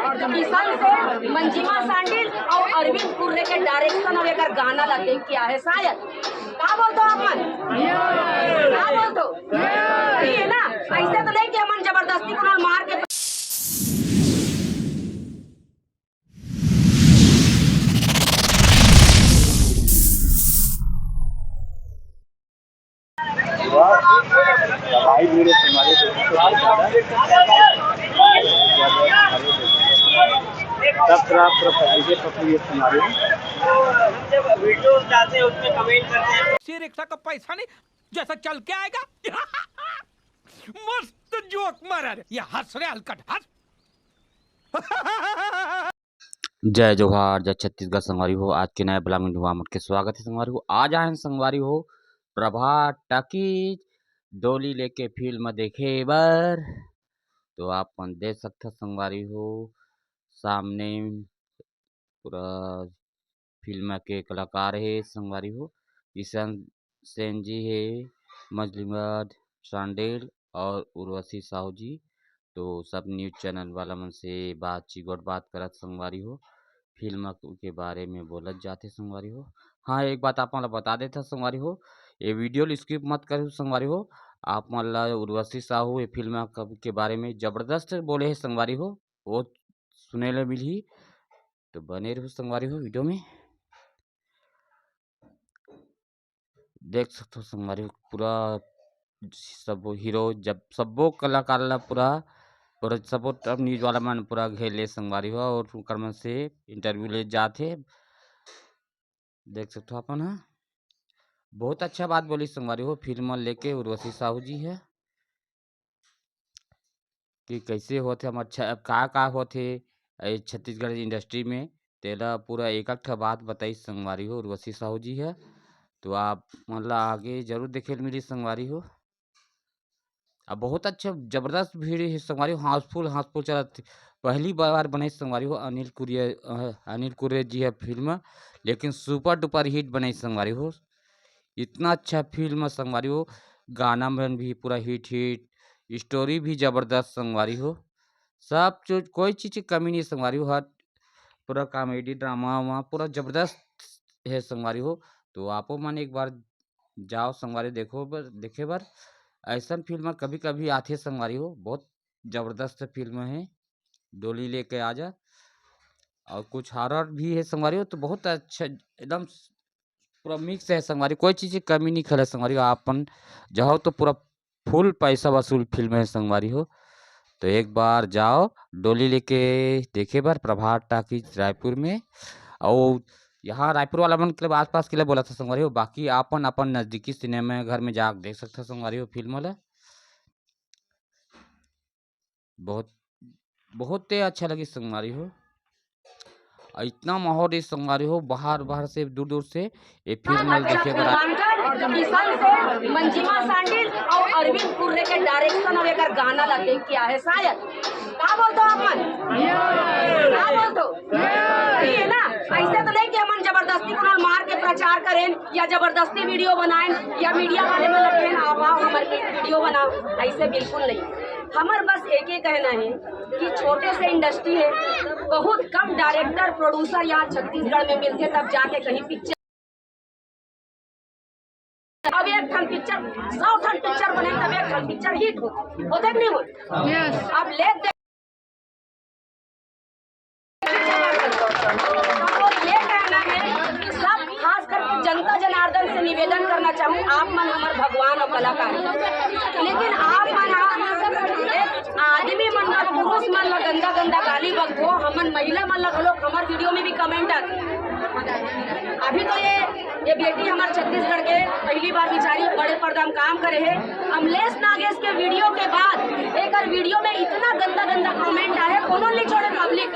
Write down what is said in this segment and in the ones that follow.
किशन से मंजिमा सांडिल और अरविंद कुर्रे के डायरेक्शन और एक गाना ला देख के आए शायद। क्या बोलते हो अपन? क्या बोलते हो? ठीक है ना, ऐसे तो नहीं कि अपन जबरदस्ती को मार के। वीडियो डालते हैं उसमें कमेंट करते हैं रिक्शा का पैसा नहीं जैसा चल के आएगा। मस्त जोक मारा रे, ये हंस रहे हलकट हंस। जय जोहार, जय छत्तीसगढ़ संगवारी हो। आज के नए ब्लॉग में ढुआ के स्वागत है संगवारी हो। आज आए संगवारी हो प्रभात टाकीज डोली लेके फिल्म देखे बर। तो आप देख सकते संगवारी हो सामने पूरा फिल्म के कलाकार है संगवारी हो। किशन सेन जी है, मजलिमत सांडेल और उर्वशी साहू जी। तो सब न्यूज चैनल वाला मन से बात करत संगवारी हो, फिल्म के बारे में बोलत जाते संगवारी हो। हाँ, एक बात आप मतलब बता देता संगवारी हो, ये वीडियो स्किप मत करो संगवारी हो। आप मतलब उर्वशी साहू ये फिल्म के बारे में जबरदस्त बोले है संगवारी हो, वो सुने ले मिली। तो बने रहो संगवारी हो, वीडियो में देख सकते हो संगवारी हो। पूरा सब हीरो जब सबो कलाकार ला पूरा सबो टॉप न्यूज वाला मन पूरा घेर ले संगवारी हो और उनकर मन से इंटरव्यू ले जाते। देख सकते हो अपन। हाँ, बहुत अच्छा बात बोली संगवारी हो फिल्म लेके उर्वशी साहू जी है कि कैसे होते हम अच्छा का होते छत्तीसगढ़ इंडस्ट्री में। तेरा पूरा एक बात बताई संगवारी हो उर्वशी साहू जी है। तो आप मतलब आगे जरूर देखे मिली संगवारी हो। अब बहुत अच्छा जबरदस्त भीड़ है संगवारी हो, हाउसफुल चला। पहली बार बने संगवारी हो अनिल कुरियर जी है फिल्म, लेकिन सुपर डुपर हिट बने संगवारी हो। इतना अच्छा फिल्म संगवारी हो, गाना में भी पूरा हिट, स्टोरी भी जबरदस्त संगवारी हो। सब चीज कोई चीज की कमी नहीं संगवारी हो। हर पूरा कॉमेडी ड्रामा वहाँ पूरा जबरदस्त है संगवारी हो। तो आपो मन एक बार जाओ संगवारी देखे बर ऐसा फिल्म कभी कभी आते संगवारी हो। बहुत जबरदस्त फिल्म है, डोली लेके आजा। और कुछ हॉरर भी है संगवारी हो। तो बहुत अच्छा एकदम पूरा मिक्स है संगवारी, कोई चीज़ की कमी नहीं खले संगवारी हो। आपन जाओ तो पूरा फुल पैसा वसूल फिल्म है संगवारी हो। तो एक बार जाओ डोली लेके देखे बार प्रभात टाकीज रायपुर में। और यहाँ रायपुर वाला मन क्लब आसपास के लिए बोला था संगवारी हो। बाकी अपन अपन नज़दीकी सिनेमा घर में जाकर देख सकते संगवारी हो फिल्म वाला। बहुत अच्छा लगी संगवारी हो। और इतना माहौल इस संगवारी हो, बाहर से दूर से ये फिल्म देखे बर। किशन से मंजिमा सांडिल और अरविंद कुर्रे के डायरेक्शन और एक गाना ला देख के आए शायद। क्या बोलते हो अपन? क्या बोलते हो? ठीक है ना, ऐसे तो नहीं कि अपन जबरदस्ती को मार के प्रचार करें या जबरदस्ती वीडियो बनाएं या मीडिया वाले में लगे आओ हमारे वीडियो बनाओ, ऐसे बिल्कुल नहीं। हमार बस एक ही कहना है कि छोटे से इंडस्ट्री है, बहुत कम डायरेक्टर प्रोड्यूसर यहाँ छत्तीसगढ़ में मिलते तब जाके कहीं पिक्चर। अब एक ठन पिक्चर 100 ठन पिक्चर बने तब एक ठन पिक्चर हिट होते नहीं हो। अब ले ये कहना है कि सब खास करके जनता जनार्दन से निवेदन करना चाहूँ, आप मन हमारे भगवान और कलाकार, लेकिन आप मन आदमी मन ला पुरुष मन ला गंदा गाली बकबो, हमन महिला मन ला लोग हमारे वीडियो में भी कमेंट आते। अभी तो ये बेटी हमारे छत्तीसगढ़ के पहली बार बिचारी बड़े पर्दा में काम करे है। अमलेश नागेश के वीडियो के बाद एक वीडियो में इतना गंदा कमेंट आए, कोनो नहीं छोड़े पब्लिक।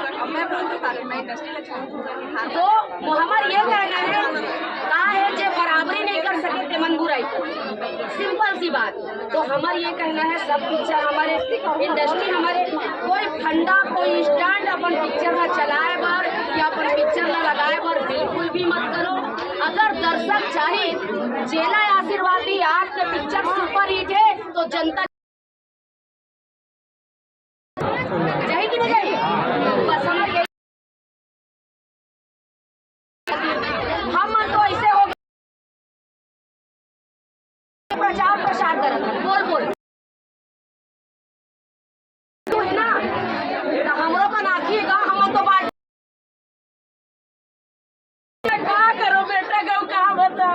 तो हमार ये कहना है जो बराबरी नहीं कर सके तेमन बुराई, सिंपल सी बात। तो हमार ये कहना है सब पिक्चर हमारे इंडस्ट्री हमारे कोई फंडा कोई स्टैंड अपन पिक्चर में चलाए बर या अपन पिक्चर में लगाए बर बिल्कुल भी मत करो। अगर दर्शक चाहे जेला आशीर्वाद दी आपके पिक्चर सुपर हिट है तो जनता जाएगी नहीं जाएगी, बस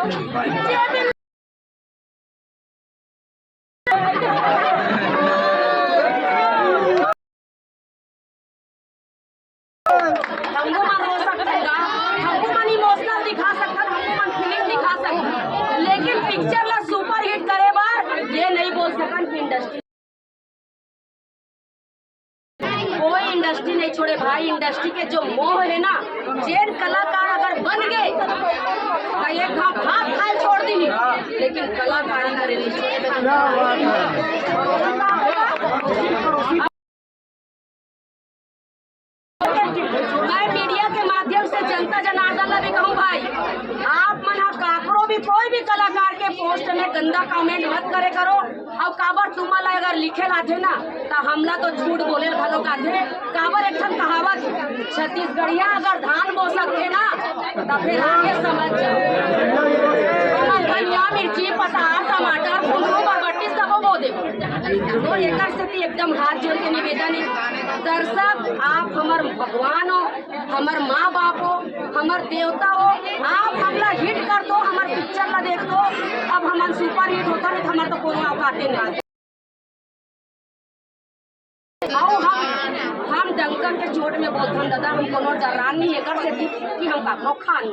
हमको मन हो सकता है, हमको मन इमोशनल दिखा सकता, हमको मन फीलिंग दिखा सकता, लेकिन पिक्चर ला सुपर हिट करे बार ये नहीं बोल सकन कि इंडस्ट्री कोई इंडस्ट्री नहीं छोड़े भाई। इंडस्ट्री के जो मोह है ना, जेन कलाकार अगर बन गए तो एक भात खाए छोड़ दी, लेकिन कलाकारी करे नहीं छोड़े। मैं मीडिया के माध्यम से जनता जनार्दन ला भी कहूँ भाई, आप मन काकरो भी कोई भी कलाकार के पोस्ट में गंदा कमेंट मत करे करो। और काबर तुमल अगर लिखे लाथे ना तो हमला तो झूठ बोले घलो काथे। काबर एक ठन कहावत, छत्तीसगढ़िया अगर धान बो सकते ना तो फिर आगे समझ जाओ, धनिया मिर्ची पताल टमाटर फूलो बरबट्टी सब बो दे। तो एक स्थिति एकदम हाथ जोड़ के निवेदन है, दर्शक आप हमार भगवान हो, हमार माँ बाप हो, हमार देवता हो, आप हमला हिट कर दो, हमार पिक्चर ला देख दो। अब हमार सुपर हिट होता नहीं, हमार तो कोनो औकाते नहीं। हम डंकर के चोट में बोलथन दादा, हम कोनो डरान नहीं है कर सकती कि हम काकरो खान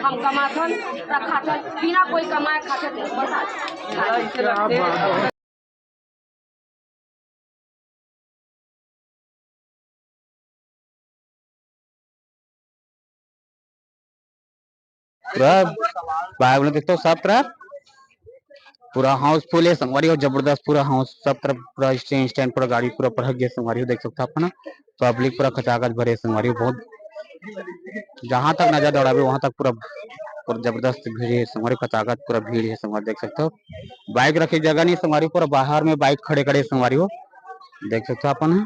हम कमाथन रखाथन बिना कोई कमाए खाते नहीं बता। पूरा बैग में देखते हो सब तरफ पूरा हाउसफुल है संगवारी हो, जबरदस्त पूरा हाउस सब तरफ पूरा स्टैंड पूरा गाड़ी पूरा भर गया संगवारी हो, देख सकते हो अपना पब्लिक पूरा खचाखच भरे संगवारी हो। बहुत जहाँ तक नजर दौड़ावे वहाँ तक पूरा जबरदस्त भीड़ है संगवारी, खचाखच पूरा भीड़ है संगवारी, देख सकते हो। बाइक रखी जगह नहीं संगवारी, पूरा बाहर में बाइक खड़े खड़े संगवारी हो, देख सकते हो अपन।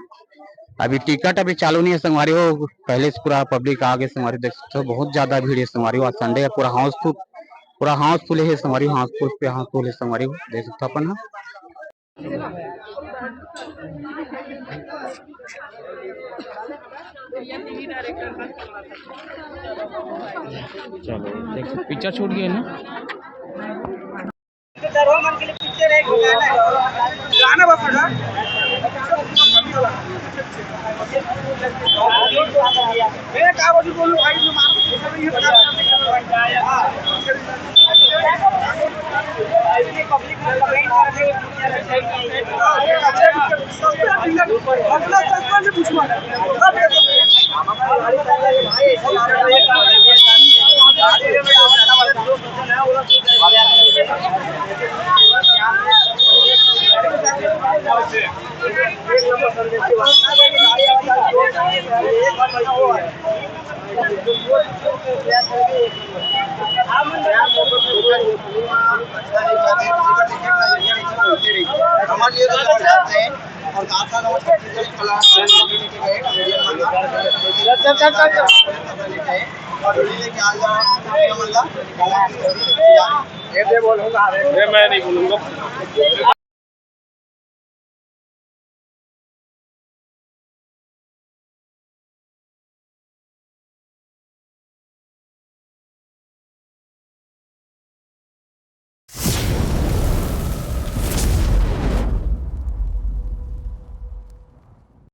अभी टिकट अभी चालू नहीं है संगवारी हो, पहले से पूरा पब्लिक आगे संगवारी, देख सकते हो। बहुत ज्यादा भीड़ है संगवारी हो, आज संडे है, पूरा हाउसफुल है संगवारी, हाउसफुल है संगवारी हो, देख सकते हो अपन। चलो देख सकते पिक्चर छूट गया ना, मन के लिए पिक्चर है, गाना बस मैं क्या बोलूं भाई, जो पब्लिक और मैं नहीं बोलूंगा।